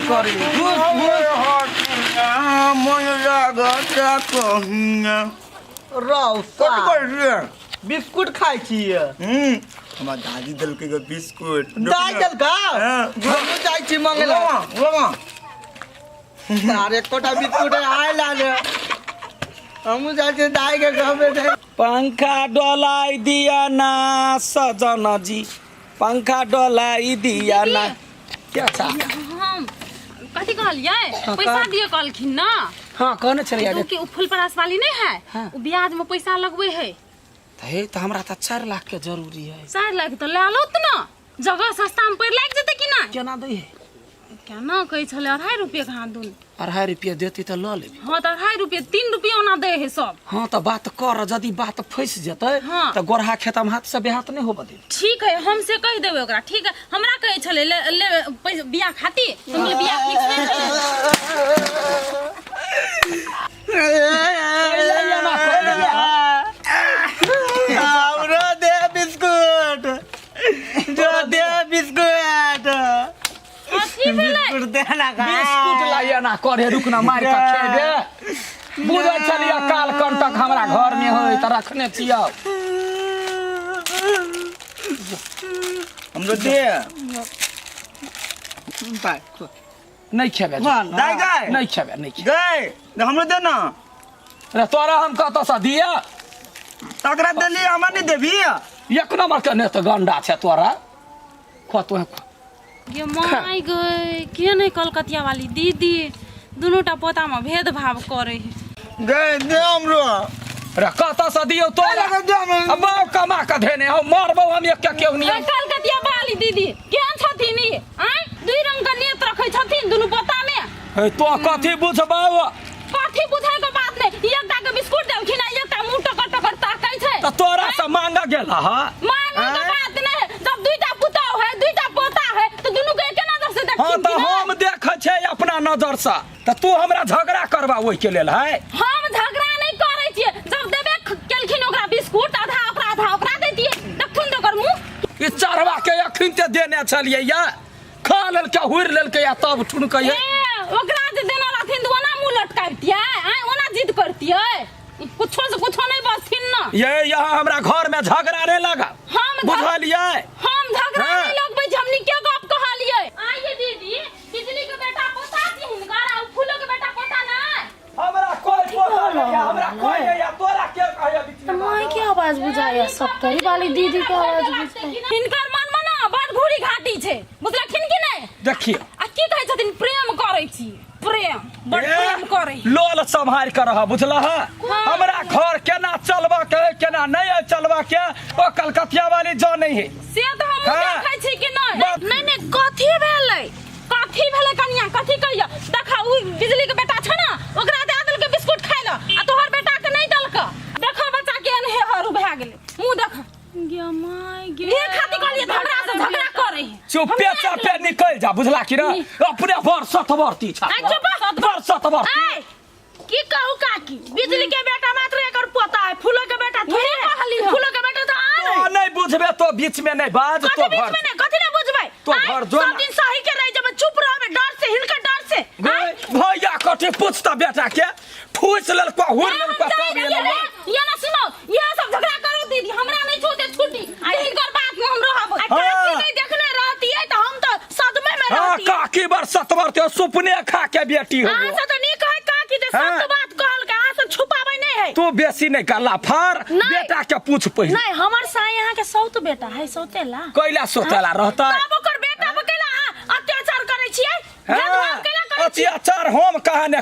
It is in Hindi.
करे मन लागता कहिया रौसा बिस्कुट खाई छियै हमार दादी दल के बिस्कुट दाई दल का हम जाई छी मंगला सारे कोटा बिस्कुट आए लाले हम जाई छी दाई के घर में पंखा डोलाई दिया ना सजना जी पंखा डोलाई दिया ना क्या था हम कथी कहलिए पैसा दिए कहलखिन ना हां कहने छलिए तो के फूल परास वाली नहीं है वो ब्याज में पैसा लगवे है तो हमरा त 4 लाख के जरूरी है 4 लाख तो ले लो त ना जगह सस्ता में पड़ लाग जते कि ना केना दई है केना कहि छले 2.5 रुपया कहां दून 2.5 रुपया देती त ल लेबी हां तो 2.5 रुपया 3 रुपया ओना दे है सब हां तो बात कर जदी बात फंस जते तो गोरहा खेता में हाथ से बेहात नहीं होब दे ठीक है हम से कह देबे ओकरा ठीक है हमरा कहे छले ले पैसा बियाह खाती तुम बियाह फिक्स नहीं दे बिस्कुट जो दे बिस्कुट बिस्कुट देना का बिस्कुट लाइए ना करे रुकना मार के खेबे बुझे चलिए काल कंटक हमरा घर में होई त रखने छियो हमरो दे नहीं खेबे दाई गाय नहीं खेबे नहीं गाय हमरो दे ना रे तोरा हम कत से दिया तकरा देली हमरा नहीं देबी एक नंबर के ने त गंडा छे तोरा खतो ये माय गए के नहीं कलकतिया वाली दीदी दोनोटा पोता में भेदभाव करे है गाय दे हमरो रे कत से दियो तोरा अब कमा के देने हम मारबो हम एक केहू नहीं कलकतिया वाली दीदी केहन छथिन ई आय दुई रंग के नेत रखे छथिन दोनों पोता में तो कथी बुझबो कथी बुझे के बात नहीं एकटा के बिस्कुट देलखिन आ एकटा मुंह टकर टकर ताकै छै त तोरा से मांगा गेला ह मांगे के बात नहीं जब दुईटा पुतौ है दुईटा पोता है तो दोनों के केना नजर से देखथिन हां त हम देखे छै अपना नजर से त तू हमरा झगड़ा करबा ओइ के लेल है हम झगड़ा नहीं करे छियै जब देबे केलखिन ओकरा बिस्कुट आधा ओकरा दैतियै तखन ओकर मुंह ई चढ़वा के अखन ते देने छलिए या खा लेल के हुर लेल के या तब ठुनकइए ओकरा जे देना रहथिन तो ओना मुंह लटकाबतियै आय ओना जिद करतियै कुछो से कुछो नहीं बसथिन ना ये यहाँ हमरा घर में झगड़ा रे लगा हम बुझलिए हम झगड़ा नहीं लगबै हमनी के गप कहलिए आइए दीदी बिजली के बेटा पोता छी हिनकर फूलो के बेटा पोता नहीं हमरा कोई पोता नहीं हमरा कोई या तोरा के कहया बिच माय की आवाज बुझाया सप्तरी वाली दीदी के आवाज बुझाया हिनकर मन में ना बड़ घूरी घाटी छै बुझलखिन कि नहीं देखिए आ की कहै छथिन प्रेम करै छी प्रेम बड़ प्रेम करे लोल संभाल कर रहा बुझला है हमरा घर केना चलबा के केना नहीं चलबा के ओ कलकतिया वाली जाने है से तो हम देखै छी कि नहीं कथी भेलै कन्या कथी कहिया देखा उ बिजली के बेटा छ ना ओकरा दे देल के बिस्कुट खाइ ल आ तोहर बेटा के नहीं देलक देखा बच्चा के एनहे हरू भए गेलै मुंह देख गे माय गे ये खाती कहलिए हमरा से झगड़ा करे चुपे चापे निकल जा बुझला कि रे अपने वर्षतवर्ती छ वर्षतवर्ती की कहू काकी बिजली के बेटा मात्र एकर पोता है फूलो के बेटा थोड़ी कहली फूलो के बेटा तो आ तो नहीं बुझबे तो बीच में नहीं बाज तो घर बीच में नहीं कथि नहीं बुझबै तो घर जो सब दिन सही के रह जब चुप रहबे डर से हिनकर डर से भैया कथि पूछता बेटा के ठूस लेल को हुर लेल को सब ये ना सुनो ये सब झगड़ा करो दीदी हमरा नहीं छोटे छुट्टी हिनकर बात में हम रहब काकी नहीं देखने रहती है तो हम तो सदमे में रहती हां काकी वर्षतवर्ती सुपने खा के बेटी हो हां से तो नहीं कह काकी दे सब बात कहल के आ से छुपाबै नहीं है तू बेसी नहीं करला फार बेटा के पूछ पहिले नहीं हमर साय यहाँ के सौत बेटा है सौतेला कैला सोतेला रहता तब ओकर बेटा बकेला अत्याचार करे छियै भेदभाव केला करे छियै अत्याचार हम कहा ने